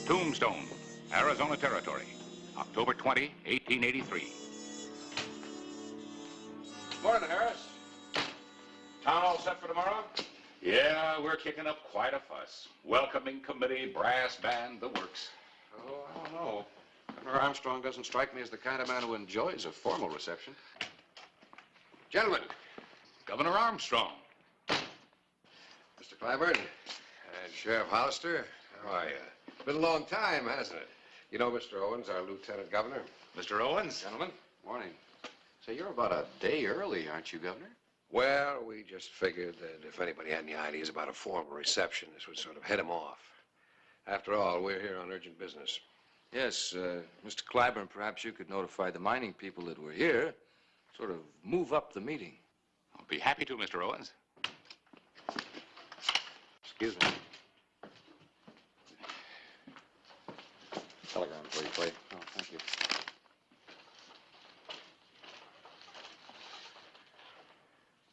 Tombstone, Arizona Territory, October 20, 1883. Morning, Harris. Town all set for tomorrow? Yeah, we're kicking up quite a fuss. Welcoming committee, brass band, the works. Oh, I don't know. Governor Armstrong doesn't strike me as the kind of man who enjoys a formal reception. Gentlemen. Governor Armstrong. Mr. Clyburn and Sheriff Hollister, how are you? It's been a long time, hasn't it? You know Mr. Owens, our lieutenant governor. Mr. Owens. Gentlemen, morning. Say, you're about a day early, aren't you, Governor? Well, we just figured that if anybody had any ideas about a formal reception, this would sort of head them off. After all, we're here on urgent business. Yes, Mr. Clyburn, perhaps you could notify the mining people that we're here, sort of move up the meeting. I'll be happy to, Mr. Owens. Excuse me. Telegram for you, Clay. Oh, thank you.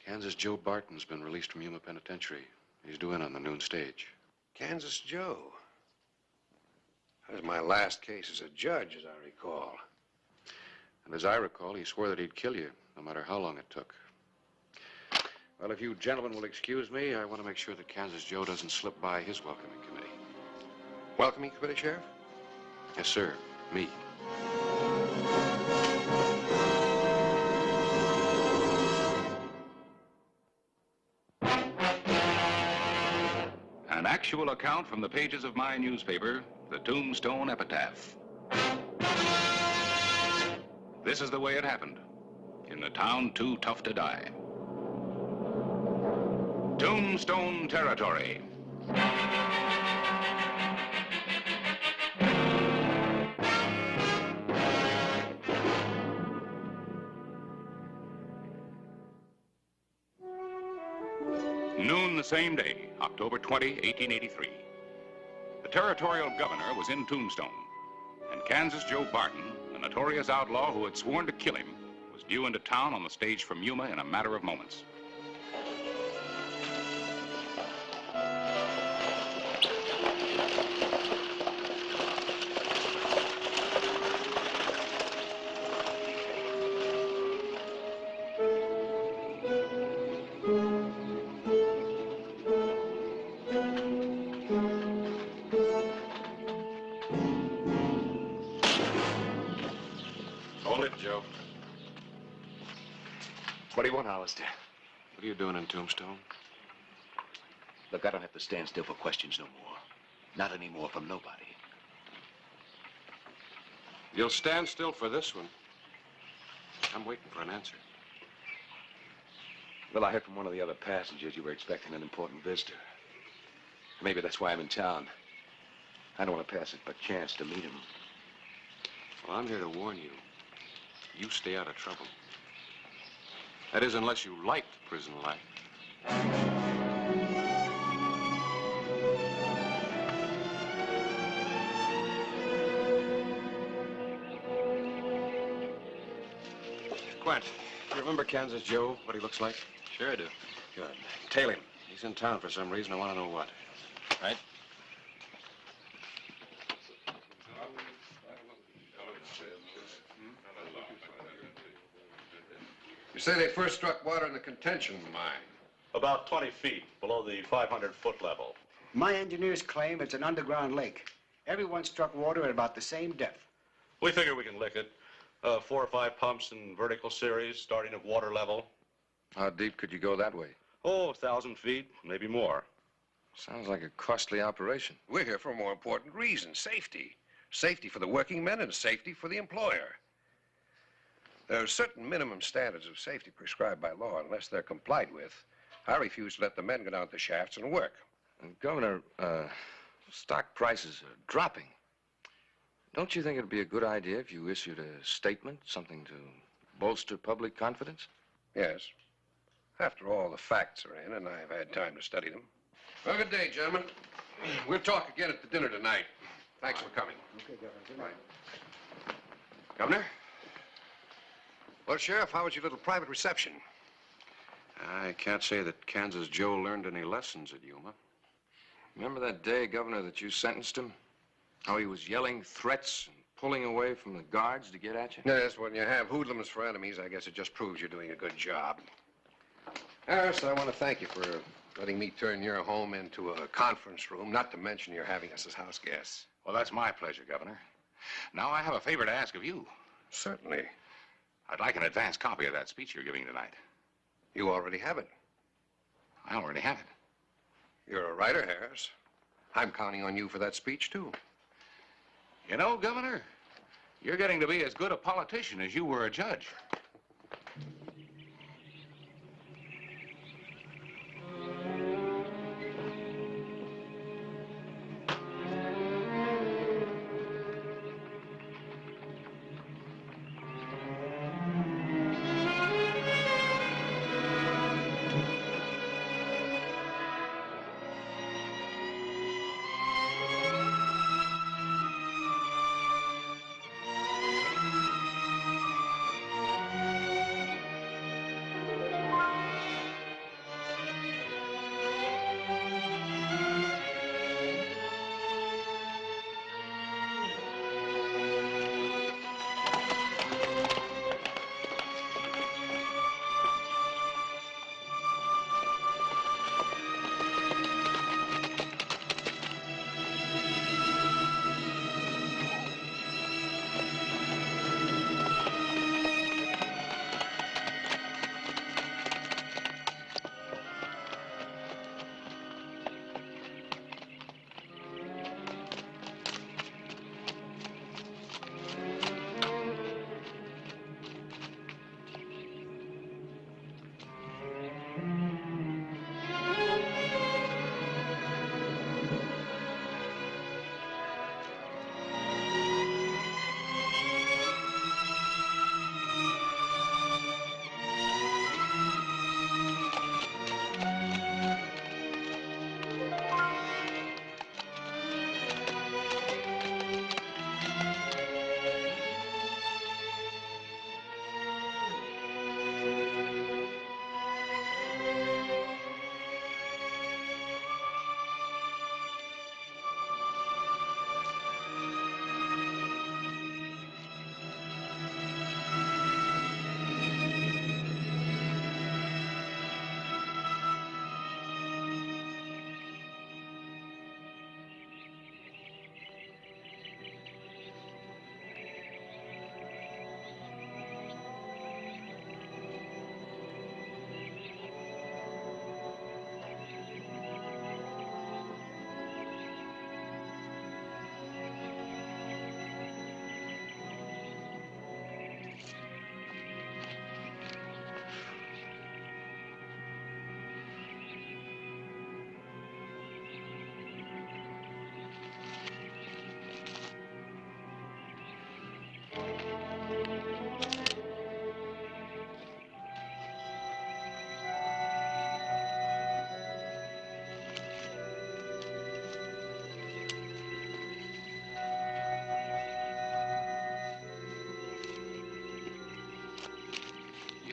Kansas Joe Barton's been released from Yuma Penitentiary. He's due in on the noon stage. Kansas Joe. That was my last case as a judge, as I recall. And as I recall, he swore that he'd kill you, no matter how long it took. Well, if you gentlemen will excuse me, I want to make sure that Kansas Joe doesn't slip by his welcoming committee. Welcoming committee, Sheriff? Yes, sir. Me. An actual account from the pages of my newspaper, the Tombstone Epitaph. This is the way it happened, in the town too tough to die. Tombstone Territory. Noon the same day, October 20, 1883. The territorial governor was in Tombstone, and Kansas Joe Barton, a notorious outlaw who had sworn to kill him, was due into town on the stage from Yuma in a matter of moments. Hold it, Joe. What do you want, Hollister? What are you doing in Tombstone? Look, I don't have to stand still for questions no more. Not anymore from nobody. You'll stand still for this one. I'm waiting for an answer. Well, I heard from one of the other passengers you were expecting an important visitor. Maybe that's why I'm in town. I don't want to pass it by chance to meet him. Well, I'm here to warn you. You stay out of trouble. That is, unless you like prison life. Quint, you remember Kansas Joe, what he looks like? Sure I do. Good. Tail him. He's in town for some reason. I want to know what. Right? You say they first struck water in the contention mine. About 20 feet below the 500-foot level. My engineers claim it's an underground lake. Everyone struck water at about the same depth. We figure we can lick it. 4 or 5 pumps in vertical series, starting at water level. How deep could you go that way? Oh, 1,000 feet, maybe more. Sounds like a costly operation. We're here for a more important reason, safety. Safety for the working men and safety for the employer. There are certain minimum standards of safety prescribed by law. Unless they're complied with, I refuse to let the men go down the shafts and work. Governor, stock prices are dropping. Don't you think it'd be a good idea if you issued a statement, something to bolster public confidence? Yes. After all, the facts are in, and I've had time to study them. Well, good day, gentlemen. We'll talk again at the dinner tonight. Thanks for coming. Okay, Governor. Good night. Governor? Well, Sheriff, how was your little private reception? I can't say that Kansas Joe learned any lessons at Yuma. Remember that day, Governor, that you sentenced him? How he was yelling threats and pulling away from the guards to get at you? Yes, when you have hoodlums for enemies, I guess it just proves you're doing a good job. Harris, I want to thank you for letting me turn your home into a conference room, not to mention you're having us as house guests. Well, that's my pleasure, Governor. Now I have a favor to ask of you. Certainly. I'd like an advance copy of that speech you're giving tonight. You already have it. I already have it. You're a writer, Harris. I'm counting on you for that speech, too. You know, Governor, you're getting to be as good a politician as you were a judge.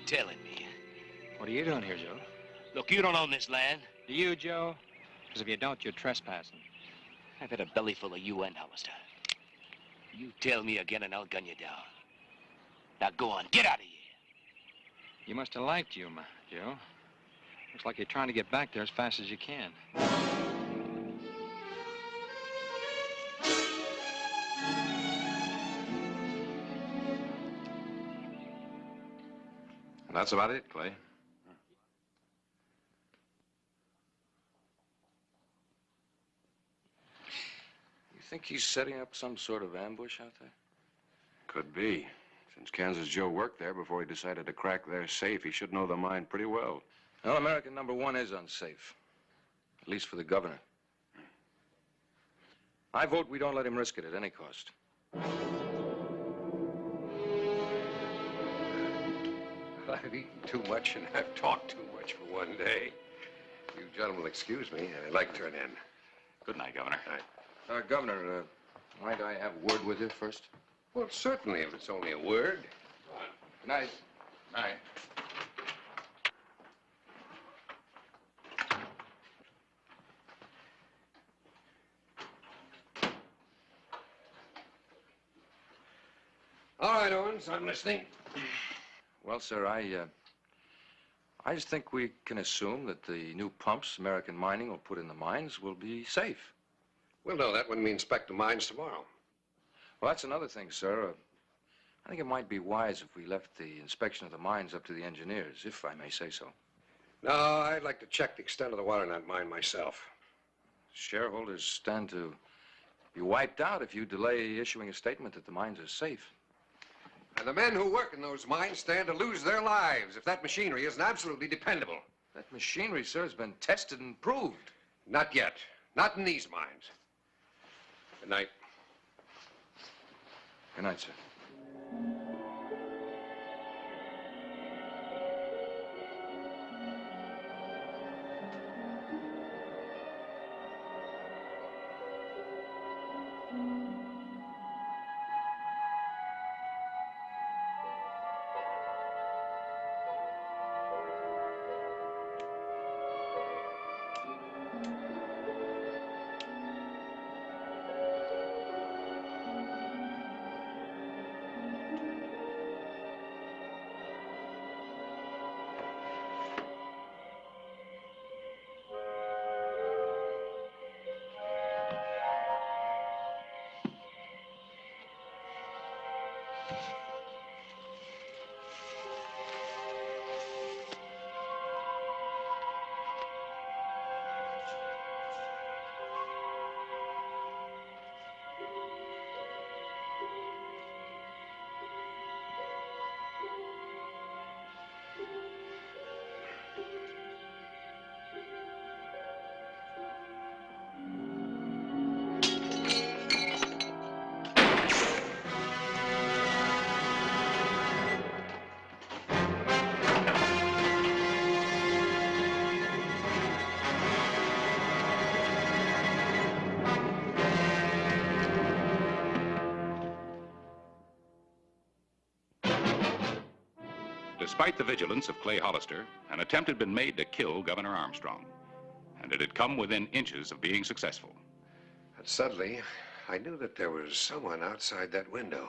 Telling me. What are you doing here, Joe? Look, you don't own this land. Do you, Joe? Because if you don't, you're trespassing. I've had a belly full of you and Hollister. You tell me again and I'll gun you down. Now go on, get out of here. You must have liked Yuma, Joe. Looks like you're trying to get back there as fast as you can. That's about it, Clay. You think he's setting up some sort of ambush out there? Could be. Since Kansas Joe worked there before he decided to crack their safe, he should know the mine pretty well. Well, American #1 is unsafe. At least for the governor. I vote we don't let him risk it at any cost. I've eaten too much and I've talked too much for one day. You gentlemen will excuse me. I'd like to turn in. Good night, Governor. Governor, might I have a word with you first? Well, certainly, if it's only a word. Good night. Night. right, Owens. I'm listening. Well, sir, I just think we can assume that the new pumps American Mining will put in the mines will be safe. We'll know that when we inspect the mines tomorrow. Well, that's another thing, sir. I think it might be wise if we left the inspection of the mines up to the engineers, if I may say so. No, I'd like to check the extent of the water in that mine myself. Shareholders stand to be wiped out if you delay issuing a statement that the mines are safe. And the men who work in those mines stand to lose their lives if that machinery isn't absolutely dependable. That machinery, sir, has been tested and proved. Not yet. Not in these mines. Good night. Good night, sir. Despite the vigilance of Clay Hollister, an attempt had been made to kill Governor Armstrong, and it had come within inches of being successful. And suddenly, I knew that there was someone outside that window.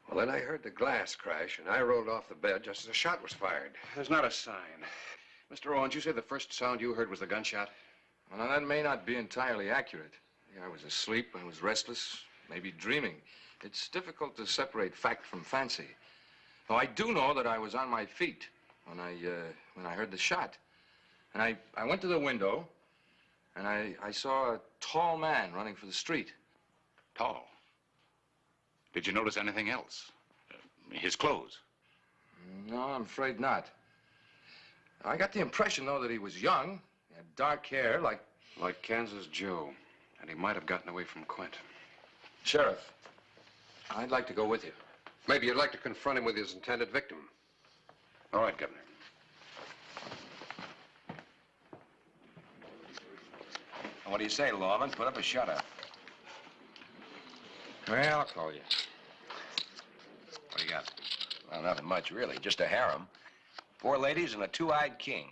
Well, then I heard the glass crash, and I rolled off the bed just as a shot was fired. There's not a sign. Mr. Owens, you say the first sound you heard was the gunshot? Well, now, that may not be entirely accurate. Yeah, I was asleep, I was restless, maybe dreaming. It's difficult to separate fact from fancy. Though I do know that I was on my feet when I heard the shot. And I went to the window, and I saw a tall man running for the street. Tall? Did you notice anything else? His clothes? No, I'm afraid not. I got the impression, though, that he was young. He had dark hair, like Kansas Joe. And he might have gotten away from Quint. Sheriff, I'd like to go with you. Maybe you'd like to confront him with his intended victim. All right, Governor. What do you say, Lawman? Put up a shut-up. Well, I'll call you. What do you got? Well, nothing much, really. Just a harem. 4 ladies and a 2-eyed king.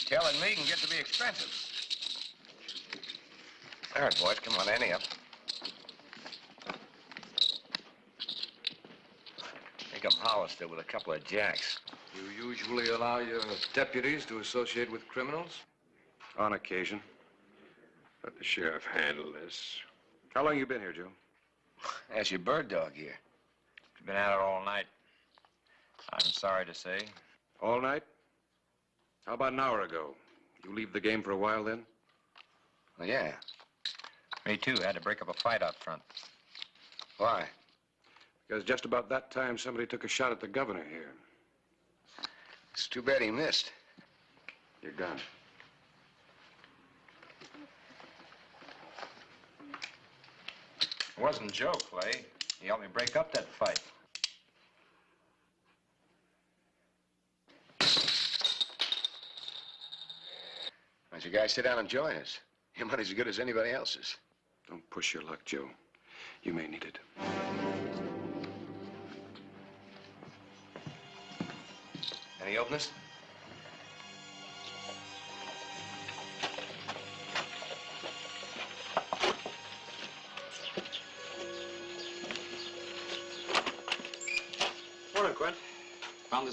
Telling me can get to be expensive. All right, boys, come on, ante up. Make 'em Hollister with a couple of jacks. You usually allow your deputies to associate with criminals? On occasion. Let the sheriff handle this. How long you been here, Joe? Ask your bird dog here. Been at it all night. I'm sorry to say. All night? How about an hour ago? You leave the game for a while then? Well, yeah. Me too. Had to break up a fight out front. Why? Because just about that time, somebody took a shot at the governor here. It's too bad he missed. Your gun. It wasn't Joe, Clay. He helped me break up that fight. Why don't you guys sit down and join us? Your money's as good as anybody else's. Don't push your luck, Joe. You may need it. Any openers?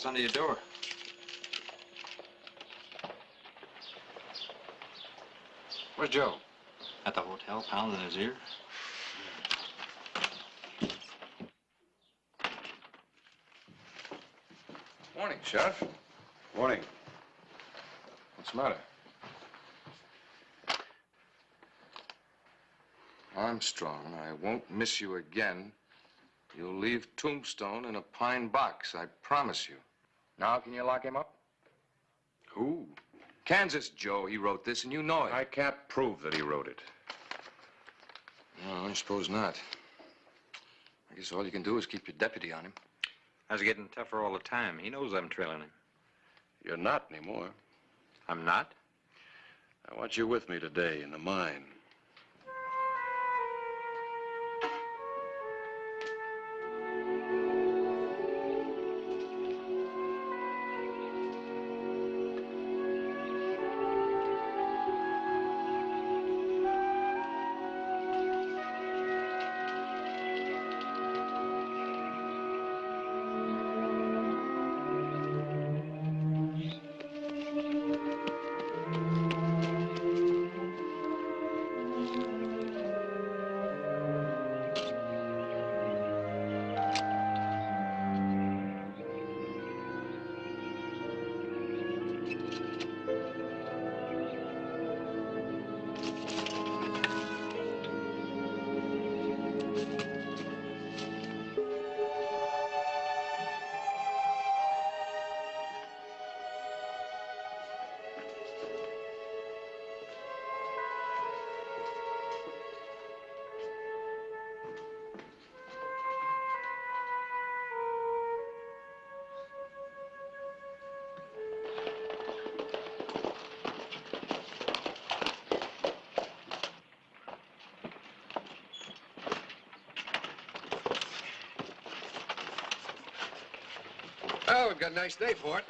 What's under your door? Where's Joe? At the hotel, pounding his ear. Morning, Sheriff. Morning. What's the matter? Armstrong, I won't miss you again. You'll leave Tombstone in a pine box, I promise you. Now can you lock him up? Who? Kansas Joe, he wrote this, and you know it. I can't prove that he wrote it. No, I suppose not. I guess all you can do is keep your deputy on him. I was getting tougher all the time. He knows I'm trailing him. You're not anymore. I'm not? I want you with me today in the mine. Well, we've got a nice day for it.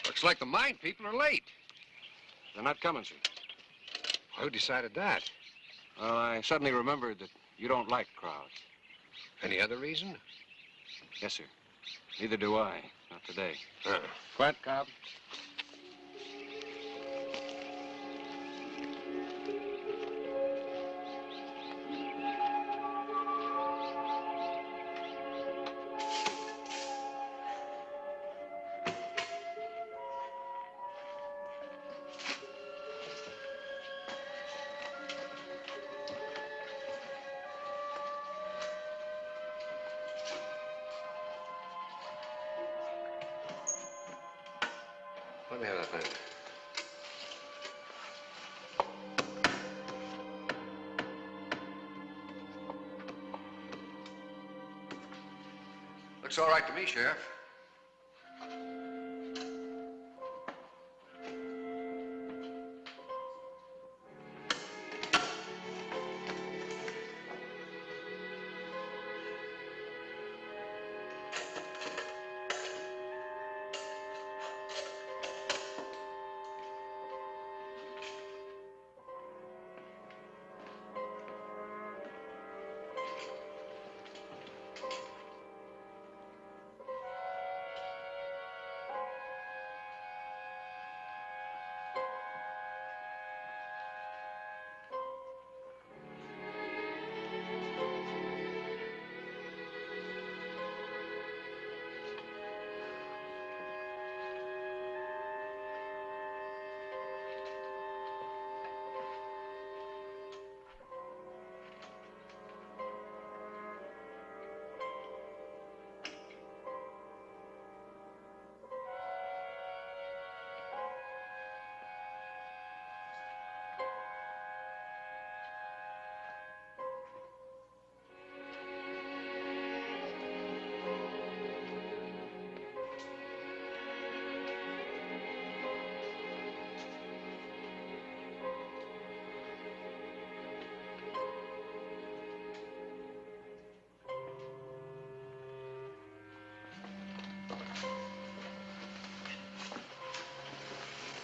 Looks like the mine people are late. They're not coming, sir. Who decided that? Well, I suddenly remembered that you don't like crowds. Any other reason? Yes, sir. Neither do I. Not today. Huh. Quint, Cobb. Let me have that pen. Looks all right to me, Sheriff.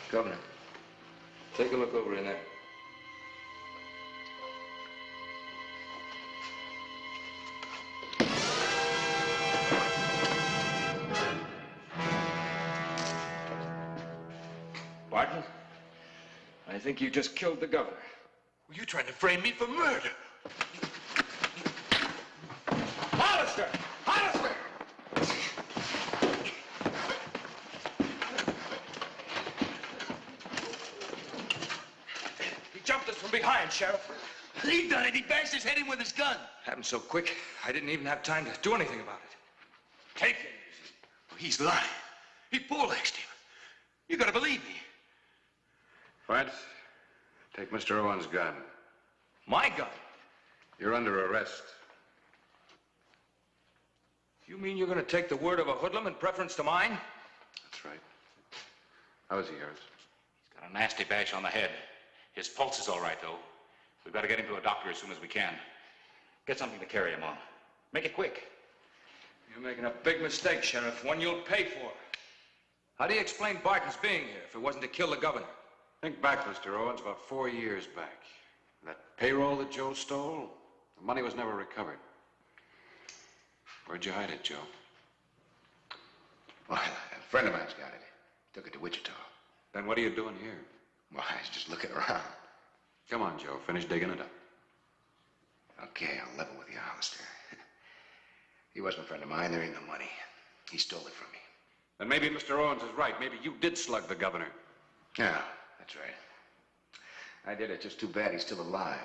Governor, Take a look over in there. Barton, I think you just killed the governor. Were you trying to frame me for murder? Hollister! Hollister! He jumped us from behind, Sheriff. He done it. He bashed his head in with his gun. Happened so quick, I didn't even have time to do anything about it. Take it easy. He's lying. He bull-lexed him. You gotta believe me. Fred, take Mr. Owen's gun. My gun? You're under arrest. You mean you're gonna take the word of a hoodlum in preference to mine? That's right. How is he, Harris? He's got a nasty bash on the head. His pulse is all right, though. We've got to get him to a doctor as soon as we can. Get something to carry him on. Make it quick. You're making a big mistake, Sheriff, one you'll pay for. How do you explain Barton's being here if it wasn't to kill the governor? Think back, Mr. Owens, about 4 years back. That payroll that Joe stole, the money was never recovered. Where'd you hide it, Joe? Well, a friend of mine's got it. Took it to Wichita. Then what are you doing here? Well, I was just looking around. Come on, Joe. Finish digging it up. Okay, I'll level with you, Hollister. He wasn't a friend of mine. There ain't no money. He stole it from me. Then maybe Mr. Owens is right. Maybe you did slug the governor. Yeah, that's right. I did it. Just too bad he's still alive.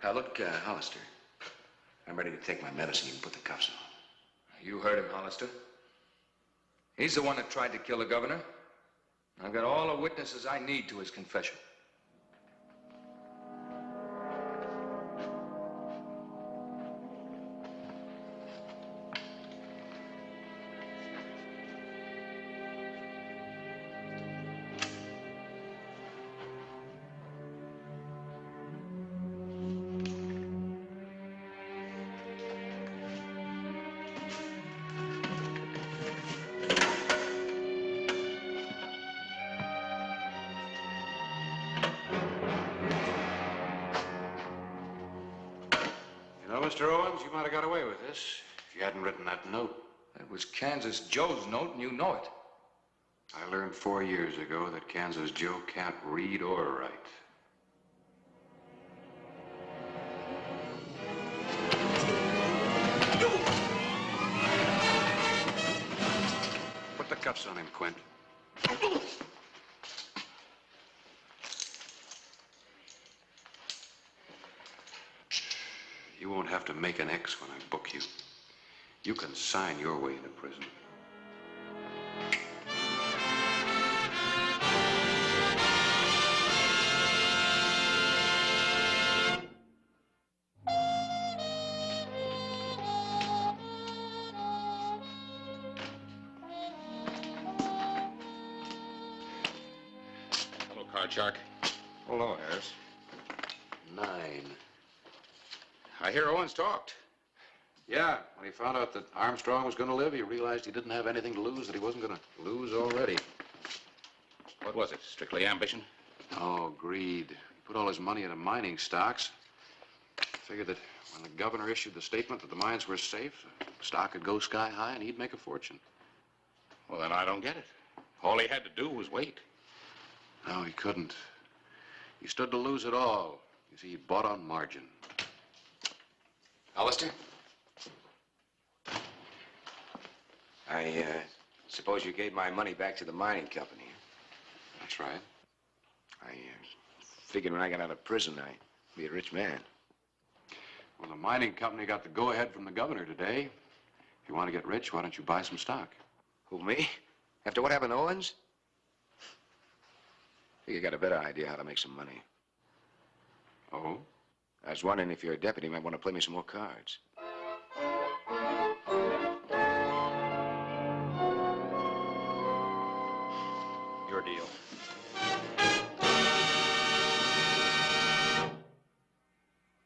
Now, look, Hollister. I'm ready to take my medicine. You can put the cuffs on. You heard him, Hollister. He's the one that tried to kill the governor. I've got all the witnesses I need to his confession. Mr. Owens, you might have got away with this if you hadn't written that note. That was Kansas Joe's note, and you know it. I learned 4 years ago that Kansas Joe can't read or write. Put the cuffs on him, Quint. You won't have to make an X when I book you. You can sign your way into prison. Hello, Card Shark. Hello, Harris. 9. I hear Owens talked. Yeah, when he found out that Armstrong was going to live, he realized he didn't have anything to lose, that he wasn't going to lose already. What was it? Strictly ambition? Oh, greed. He put all his money into mining stocks. Figured that when the governor issued the statement that the mines were safe, the stock would go sky high and he'd make a fortune. Well, then I don't get it. All he had to do was wait. No, he couldn't. He stood to lose it all. You see, he bought on margin. Hollister? I suppose you gave my money back to the mining company. That's right. I figured when I got out of prison, I'd be a rich man. Well, the mining company got the go-ahead from the governor today. If you want to get rich, why don't you buy some stock? Who, me? After what happened to Owens? I think you got a better idea how to make some money. Oh? I was wondering if you're a deputy, you might want to play me some more cards. Your deal.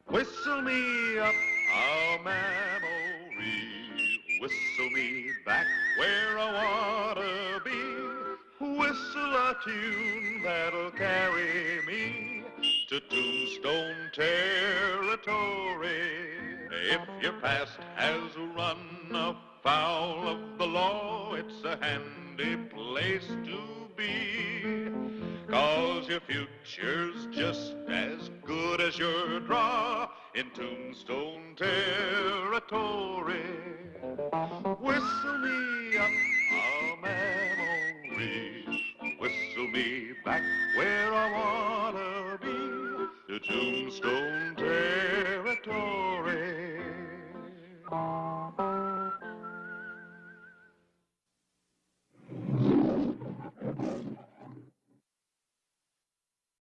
Whistle me up a memory. tune that'll carry me to Tombstone territory. If your past has run afoul of the law, it's a handy place to